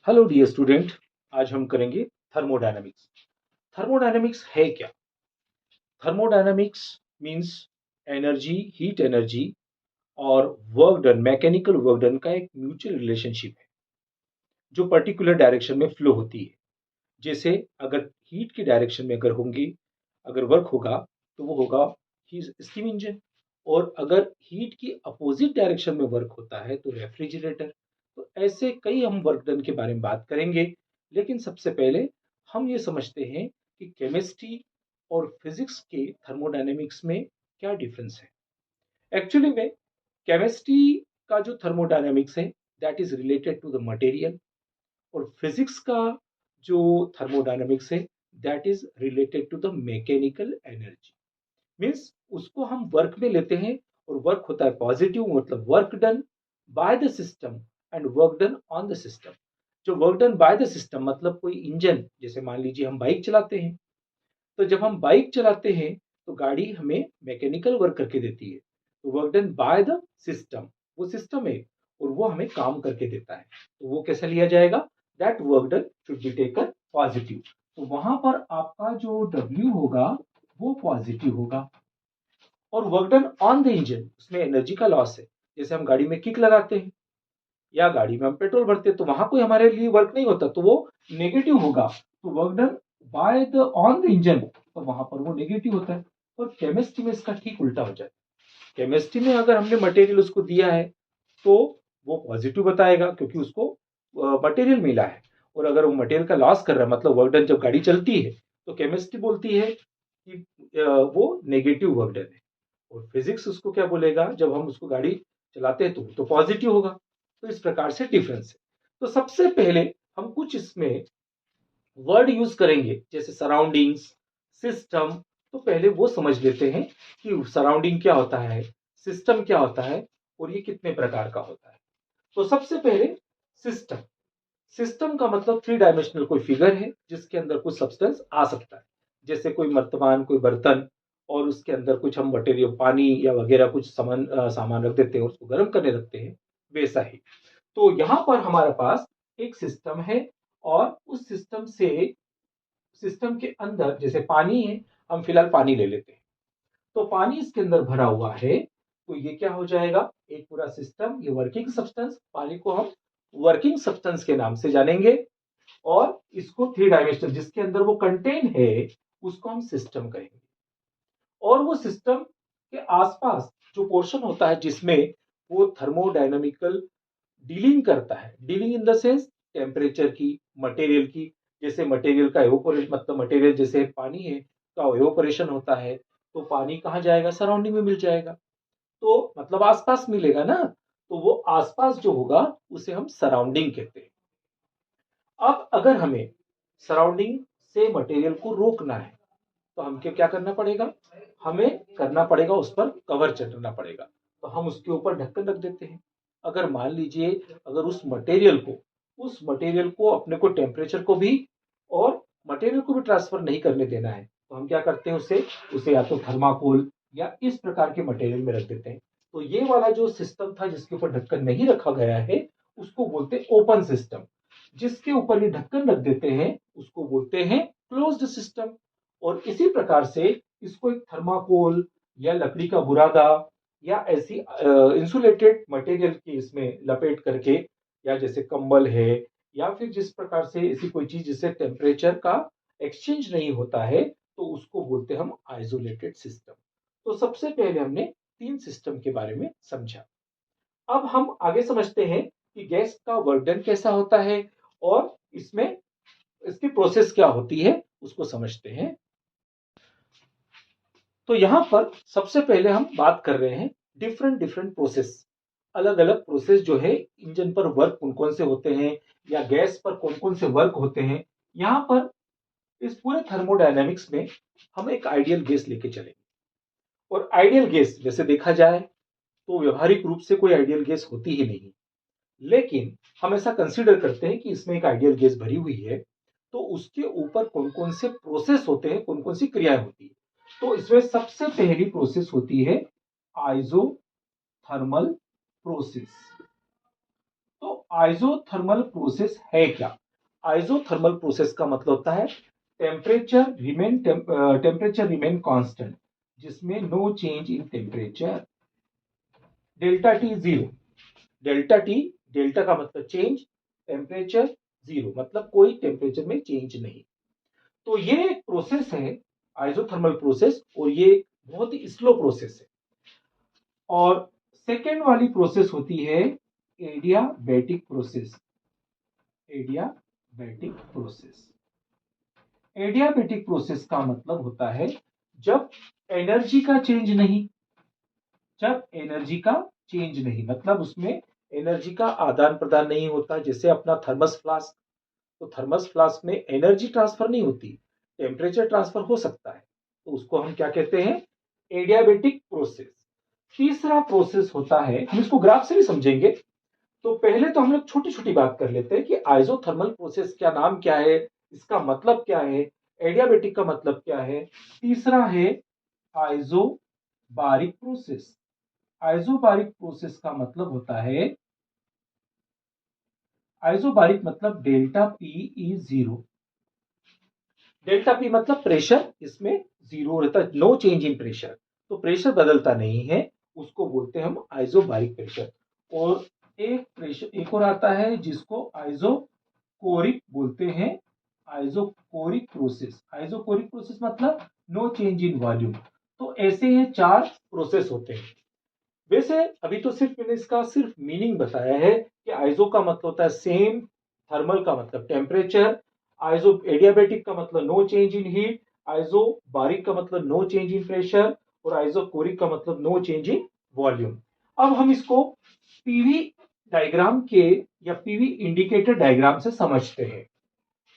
Hello dear student. आज हम करेंगे थर्मोडायनामिक्स। थर्मोडायनामिक्स है क्या? Thermodynamics means energy, heat energy और work done, mechanical work done का एक म्यूचुअल रिलेशनशिप है जो पर्टिकुलर डायरेक्शन में फ्लो होती है। जैसे अगर हीट की डायरेक्शन में अगर वर्क होगा तो वो होगा स्टीम इंजन, और अगर हीट की अपोजिट डायरेक्शन में वर्क होता है तो रेफ्रिजरेटर। तो ऐसे कई हम वर्क डन के बारे में बात करेंगे, लेकिन सबसे पहले हम ये समझते हैं कि केमिस्ट्री और फिजिक्स के थर्मोडायनेमिक्स में क्या डिफरेंस है। एक्चुअली में केमिस्ट्री का जो थर्मोडायनेमिक्स है that is related to the material, और फिजिक्स का जो थर्मोडायनेमिक्स है that is related to the mechanical energy. Means उसको हम वर्क में लेते हैं, और वर्क होता है पॉजिटिव, मतलब work done by the system and work done on the system. जो work done by the system मतलब कोई इंजन, जैसे मान लीजिए हम बाइक चलाते हैं, तो जब हम बाइक चलाते हैं तो गाड़ी हमें मैकेनिकल वर्क करके देती है। तो work done by the system, वो सिस्टम है और वो हमें काम करके देता है, तो वो कैसा लिया जाएगा? That work done should be taken positive. तो वहां पर आपका जो W होगा वो पॉजिटिव होगा। और work done on the engine, उसमें एनर्जी का लॉस है। जैसे हम गाड़ी में किक लगाते हैं या गाड़ी में हम पेट्रोल भरते हैं तो वहां कोई हमारे लिए वर्क नहीं होता, तो वो नेगेटिव होगा। तो work done by the on the engine, तो वहां पर वो नेगेटिव होता है। और केमिस्ट्री में इसका ठीक उल्टा हो जाए। केमिस्ट्री में अगर हमने मटेरियल उसको दिया है तो वो पॉजिटिव बताएगा, क्योंकि उसको मटेरियल मिला है। और अगर वो मटेरियल का लॉस कर रहा है, मतलब वर्क डन जब गाड़ी चलती है, तो केमिस्ट्री बोलती है कि वो नेगेटिव वर्क डन है। और फिजिक्स उसको क्या बोलेगा? जब हम उसको गाड़ी चलाते हैं तो पॉजिटिव होगा। तो इस प्रकार से डिफरेंस है। तो सबसे पहले हम कुछ इसमें वर्ड यूज करेंगे, जैसे सराउंडिंग्स, सिस्टम। तो पहले वो समझ लेते हैं कि सराउंडिंग क्या होता है, सिस्टम क्या होता है, और ये कितने प्रकार का होता है। तो सबसे पहले सिस्टम। सिस्टम का मतलब थ्री डायमेंशनल कोई फिगर है जिसके अंदर कुछ सब्सटेंस आ सकता है। जैसे कोई मर्तमान, कोई बर्तन, और उसके अंदर कुछ हम मटेरियल, पानी या वगैरह कुछ सामान रख देते हैं, उसको गर्म करने रखते हैं, वैसा ही। तो यहां पर हमारे पास एक सिस्टम है, और उस सिस्टम के अंदर जैसे पानी है, हम फिलहाल पानी ले लेते हैं। तो पानी इसके अंदर भरा हुआ है, तो ये क्या हो जाएगा? एक पूरा सिस्टम, ये वर्किंग सब्सटेंस, पानी को हम वर्किंग सब्सटेंस के नाम से जानेंगे। और इसको थ्री डायमेंशनल जिसके अंदर वो कंटेन है उसको हम सिस्टम कहेंगे। और वो सिस्टम के आसपास जो पोर्शन होता है जिसमें वो थर्मोडायनामिकल डीलिंग करता है, dealing in the sense temperature की, मटेरियल की। जैसे मटेरियल का एवोपोरेशन, मतलब मटेरियल जैसे पानी है का एवोपोरेशन होता है, तो पानी कहाँ जाएगा? सराउंडिंग में मिल जाएगा। तो मतलब आसपास मिलेगा ना, तो वो आसपास जो होगा उसे हम सराउंडिंग कहते हैं। अब अगर हमें सराउंडिंग से मटेरियल को रोकना है तो हमको क्या करना पड़ेगा? हमें करना पड़ेगा उस पर कवर चढ़ना पड़ेगा। तो हम उसके ऊपर ढक्कन रख देते हैं। अगर मान लीजिए, अगर उस मटेरियल को अपने को टेम्परेचर को भी और मटेरियल को भी ट्रांसफर नहीं करने देना है, तो हम क्या करते हैं? उसे उसे या तो थर्माकोल या इस प्रकार के मटेरियल में रख देते हैं। तो ये वाला जो सिस्टम था जिसके ऊपर ढक्कन नहीं रखा गया है उसको बोलते हैं ओपन सिस्टम। जिसके ऊपर ये ढक्कन रख देते हैं उसको बोलते हैं क्लोज्ड सिस्टम। और इसी प्रकार से इसको एक थर्माकोल या लकड़ी का बुरादा या ऐसी इंसुलेटेड मटेरियल की इसमें लपेट करके, या जैसे कंबल है, या फिर जिस प्रकार से ऐसी कोई चीज जिससे टेम्परेचर का एक्सचेंज नहीं होता है, तो उसको बोलते हैं हम आइसोलेटेड सिस्टम। तो सबसे पहले हमने तीन सिस्टम के बारे में समझा। अब हम आगे समझते हैं कि गैस का वर्क डन कैसा होता है, और इसमें इसकी प्रोसेस क्या होती है उसको समझते हैं। तो यहां पर सबसे पहले हम बात कर रहे हैं डिफरेंट डिफरेंट प्रोसेस। अलग अलग प्रोसेस जो है इंजन पर वर्क कौन कौन से होते हैं, या गैस पर कौन कौन से वर्क होते हैं। यहां पर इस पूरे थर्मोडायनेमिक्स में हम एक आइडियल गैस लेके चलेंगे। और आइडियल गैस वैसे देखा जाए तो व्यवहारिक रूप से कोई आइडियल गैस होती ही नहीं, लेकिन हम ऐसा कंसीडर करते हैं कि इसमें एक आइडियल गैस भरी हुई है, तो उसके ऊपर कौन कौन से प्रोसेस होते हैं, कौन कौन सी क्रियाएं होती है। तो इसमें सबसे पहली प्रोसेस होती है आइसोथर्मल प्रोसेस। तो आइसोथर्मल प्रोसेस है क्या? आइसोथर्मल प्रोसेस का मतलब होता है टेम्परेचर रिमेन कांस्टेंट, जिसमें no change in temperature, delta T zero. Delta T, delta का मतलब चेंज, टेम्परेचर जीरो मतलब कोई टेम्परेचर में चेंज नहीं। तो ये एक प्रोसेस है आइसोथर्मल प्रोसेस, और ये बहुत ही स्लो प्रोसेस है। और सेकेंड वाली प्रोसेस होती है adiabatic process. Adiabatic process, adiabatic process का मतलब होता है जब एनर्जी का चेंज नहीं, जब एनर्जी का चेंज नहीं मतलब उसमें एनर्जी का आदान प्रदान नहीं होता। जैसे अपना थर्मस फ्लास्क, तो थर्मस फ्लास्क में एनर्जी ट्रांसफर नहीं होती, टेम्परेचर ट्रांसफर हो सकता है, तो उसको हम क्या कहते हैं? Adiabatic process. तीसरा प्रोसेस होता है, हम इसको ग्राफ से भी समझेंगे। तो पहले तो हम लोग छोटी छोटी बात कर लेते हैं कि आइसोथर्मल प्रोसेस क्या नाम क्या है, इसका मतलब क्या है, एडियाबैटिक का मतलब क्या है। तीसरा है आइसोबारिक प्रोसेस। आइसोबारिक प्रोसेस का मतलब होता है, आइसोबारिक मतलब delta P E zero. Delta P मतलब प्रेशर इसमें जीरो रहता है, नो चेंज इन प्रेशर, तो प्रेशर बदलता नहीं है, उसको बोलते हैं हम आइसोबारिक प्रेशर। और एक और आता है जिसको आइसोकोरिक बोलते हैं, आइसोकोरिक प्रोसेस। आइसोकोरिक प्रोसेस मतलब नो चेंज इन वॉल्यूम। तो ऐसे ये चार प्रोसेस होते हैं। वैसे अभी तो सिर्फ मैंने इसका सिर्फ मीनिंग बताया है कि आइसो का मतलब होता है सेम, थर्मल का मतलब टेम्परेचर, आइसो एडियाबैटिक का मतलब no change in heat, isobaric का मतलब नो चेंज इन प्रेशर, और आइसो कोरिक का मतलब नो चेंज इन वॉल्यूम। अब हम इसको पीवी डायग्राम के या पीवी इंडिकेटर डायग्राम से समझते हैं।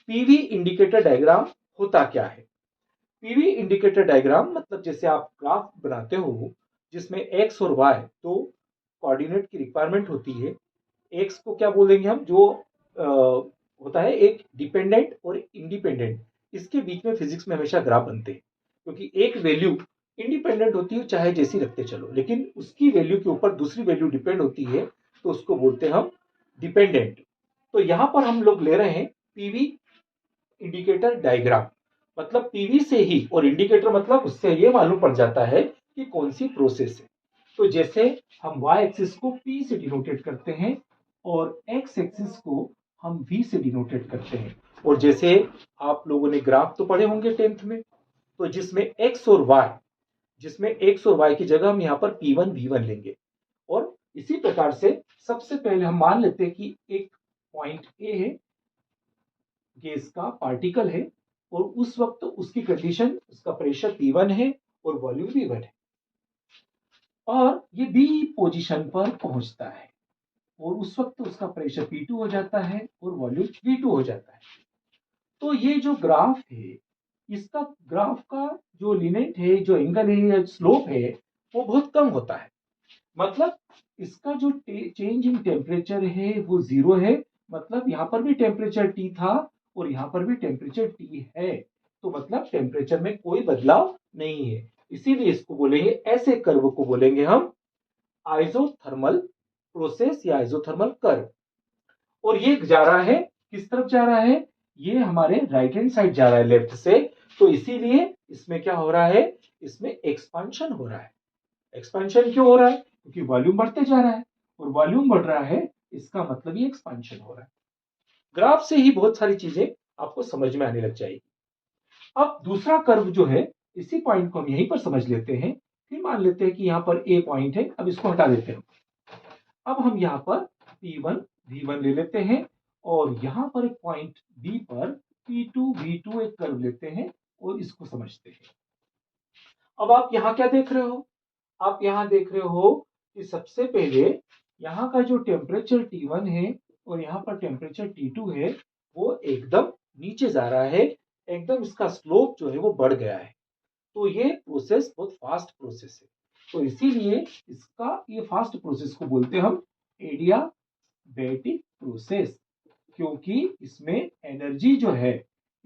पीवी इंडिकेटर डायग्राम होता क्या है? पीवी इंडिकेटर डायग्राम मतलब जैसे आप ग्राफ बनाते हो जिसमें एक्स और वाई तो कोऑर्डिनेट की रिक्वायरमेंट होती है। एक्स को क्या बोलेंगे हम, जो होता है एक डिपेंडेंट और इंडिपेंडेंट, इसके बीच में फिजिक्स में हमेशा ग्राफ बनते हैं, क्योंकि एक वैल्यू इंडिपेंडेंट होती है चाहे जैसी रखते चलो, लेकिन उसकी वैल्यू के ऊपर दूसरी वैल्यू डिपेंड होती है, तो उसको बोलते हैं हम डिपेंडेंट। तो यहां पर हम लोग ले रहे हैं पीवी इंडिकेटर डायग्राम, मतलब पीवी से ही, और इंडिकेटर मतलब उससे ये मालूम पड़ जाता है कि कौन सी प्रोसेस है। तो जैसे हम y एक्सिस को p से डिनोटेट करते हैं और x एक्सिस को हम v से डिनोटेट करते हैं। और जैसे आप लोगों ने ग्राफ तो पढ़े होंगे 10th में, तो जिसमें x और y की जगह हम यहाँ पर p1 v1 लेंगे। और इसी प्रकार से सबसे पहले हम मान लेते हैं कि एक पॉइंट A है, गैस का पार्टिकल है, और उस वक्त उसकी कंडीशन, उसका प्रेशर P1 है और वॉल्यूम V1 है, और ये B पोजीशन पर पहुंचता है, और उस वक्त उसका प्रेशर P2 हो जाता है और वॉल्यूम V2 हो जाता है। तो ये जो ग्राफ है, इसका ग्राफ का जो लिनेट है, जो एंगल है या स्लोप है, वो बहुत कम होता है। मतलब इसका जो चेंज इन टेम्परेचर है वो जीरो है, मतलब यहां पर भी टेम्परेचर T था और यहां पर भी टेम्परेचर T है, तो मतलब टेम्परेचर में कोई बदलाव नहीं है। इसीलिए इसको बोलेंगे, ऐसे कर्व को बोलेंगे हम आइसोथर्मल प्रोसेस या आइसोथर्मल कर्व। और ये जा रहा है, किस तरफ जा रहा है? ये हमारे राइट हैंड साइड जा रहा है, लेफ्ट से। तो इसीलिए इसमें क्या हो रहा है? इसमें एक्सपांशन हो रहा है। एक्सपेंशन क्यों हो रहा है? क्योंकि वॉल्यूम बढ़ते जा रहा है, और वॉल्यूम बढ़ रहा है, इसका मतलब ये एक्सपेंशन हो रहा है। ग्राफ से ही बहुत सारी चीजें आपको समझ में आने लग जाएगी। अब दूसरा कर्व जो है, इसी पॉइंट को हम यहीं पर समझ लेते हैं। फिर मान लेते हैं कि यहां पर ए पॉइंट है, अब इसको हटा देते हैं। अब हम यहां पर P1 V1 ले लेते हैं, और यहां पर एक पॉइंट B पर P2 V2 एक कर्व लेते हैं और इसको समझते हैं। अब आप यहां क्या देख रहे हो? आप यहां देख रहे हो कि सबसे पहले यहां का जो टेम्परेचर T1 है और यहां पर टेम्परेचर T2 है, वो एकदम नीचे जा रहा है, एकदम इसका स्लोप जो है वो बढ़ गया है। तो ये प्रोसेस बहुत फास्ट प्रोसेस है, तो इसीलिए इसका ये फास्ट प्रोसेस को बोलते हैं हम एडियाबैटिक प्रोसेस, क्योंकि इसमें एनर्जी जो है,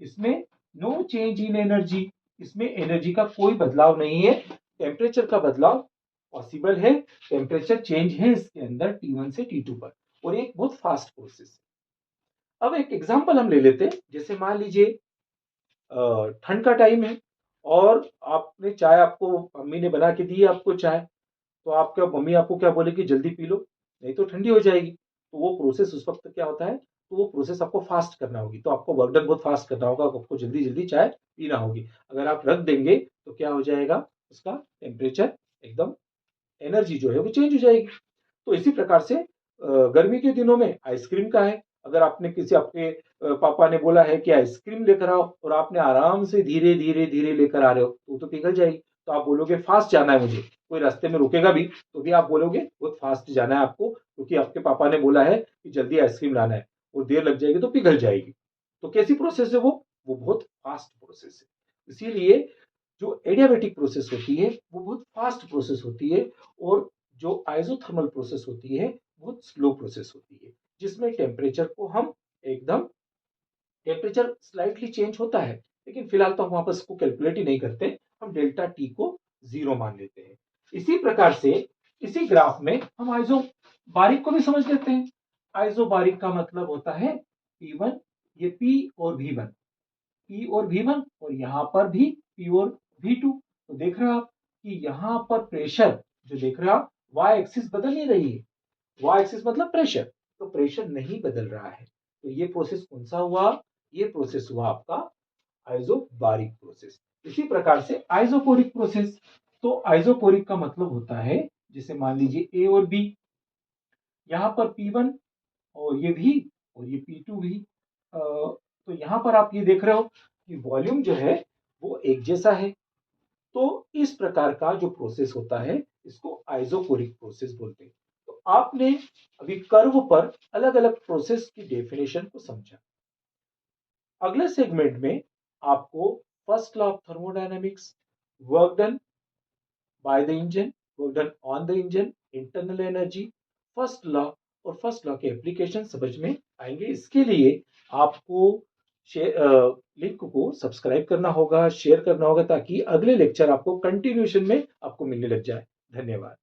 इसमें नो चेंज इन एनर्जी, इसमें एनर्जी का कोई बदलाव नहीं है। टेम्परेचर का बदलाव पॉसिबल है, टेम्परेचर चेंज है इसके अंदर T1 से T2 पर, और एक बहुत फास्ट प्रोसेस है। अब एक एग्जांपल हम ले लेते हैं, जैसे मान लीजिए ठंड का टाइम है और आपने चाय, आपको मम्मी ने बना के दी है आपको चाय, तो आपका मम्मी आपको क्या बोलेगी, जल्दी पी लो नहीं तो ठंडी हो जाएगी। तो वो प्रोसेस उस वक्त क्या होता है, तो वो प्रोसेस आपको फास्ट करना होगी, तो आपको वर्क डन बहुत फास्ट करना होगा, आपको जल्दी जल्दी चाय पीना होगी। अगर आप रख देंगे तो क्या हो जाएगा, उसका टेम्परेचर एकदम, एनर्जी जो है वो चेंज हो जाएगी। तो इसी प्रकार से गर्मी के दिनों में आइसक्रीम का है, अगर आपने किसी आपके पापा ने बोला है कि आइसक्रीम लेकर आओ और आपने आराम से धीरे धीरे धीरे लेकर आ रहे हो तो वो तो पिघल जाएगी। तो आप बोलोगे फास्ट जाना है मुझे, कोई रास्ते में रुकेगा भी तो भी आप बोलोगे बहुत फास्ट जाना है आपको, क्योंकि आपके पापा ने बोला है कि जल्दी आइसक्रीम लाना है, और देर लग जाएगी तो पिघल जाएगी। तो कैसी प्रोसेस है वो बहुत फास्ट प्रोसेस है। इसीलिए जो एडियाबेटिक प्रोसेस होती है वो बहुत फास्ट प्रोसेस होती है, और जो आइसोथर्मल प्रोसेस होती है बहुत स्लो प्रोसेस होती है, जिसमें टेम्परेचर को हम एकदम, टेम्परेचर स्लाइटली चेंज होता है लेकिन फिलहाल तो हम वापस को कैलकुलेट ही नहीं करते, हम डेल्टा टी को 0 मान लेते हैं। इसी प्रकार से इसी ग्राफ में हम आइसो बारीक को भी समझ लेते हैं। आइसो बारीक का मतलब होता है P1, ये P और V1, P और V1, और यहां पर भी P और V2। तो देख रहे हो आप कि यहां पर प्रेशर जो देख रहे हो आप, वाई एक्सिस बदल नहीं रही है, वाई एक्सिस मतलब प्रेशर, तो प्रेशर नहीं बदल रहा है। तो ये प्रोसेस कौन सा हुआ, ये प्रोसेस हुआ आपका आइसोबारिक प्रोसेस। इसी प्रकार से आइसोकोरिक प्रोसेस, तो आइसोकोरिक का मतलब होता है, जैसे मान लीजिए ए और बी, यहां पर P1 और ये भी, और ये P2 भी, तो यहां पर आप ये देख रहे हो कि वॉल्यूम जो है वो एक जैसा है। तो इस प्रकार का जो प्रोसेस होता है इसको आइसोकोरिक प्रोसेस बोलते हैं। तो आपने अभी कर्व पर अलग अलग प्रोसेस की डेफिनेशन को समझा। अगले सेगमेंट में आपको first law of thermodynamics, work done by the engine, work done on the engine, internal energy, first law और फर्स्ट लॉ के एप्लीकेशन समझ में आएंगे। इसके लिए आपको लिंक को सब्सक्राइब करना होगा, शेयर करना होगा, ताकि अगले लेक्चर आपको कंटिन्यूशन में आपको मिलने लग जाए। धन्यवाद।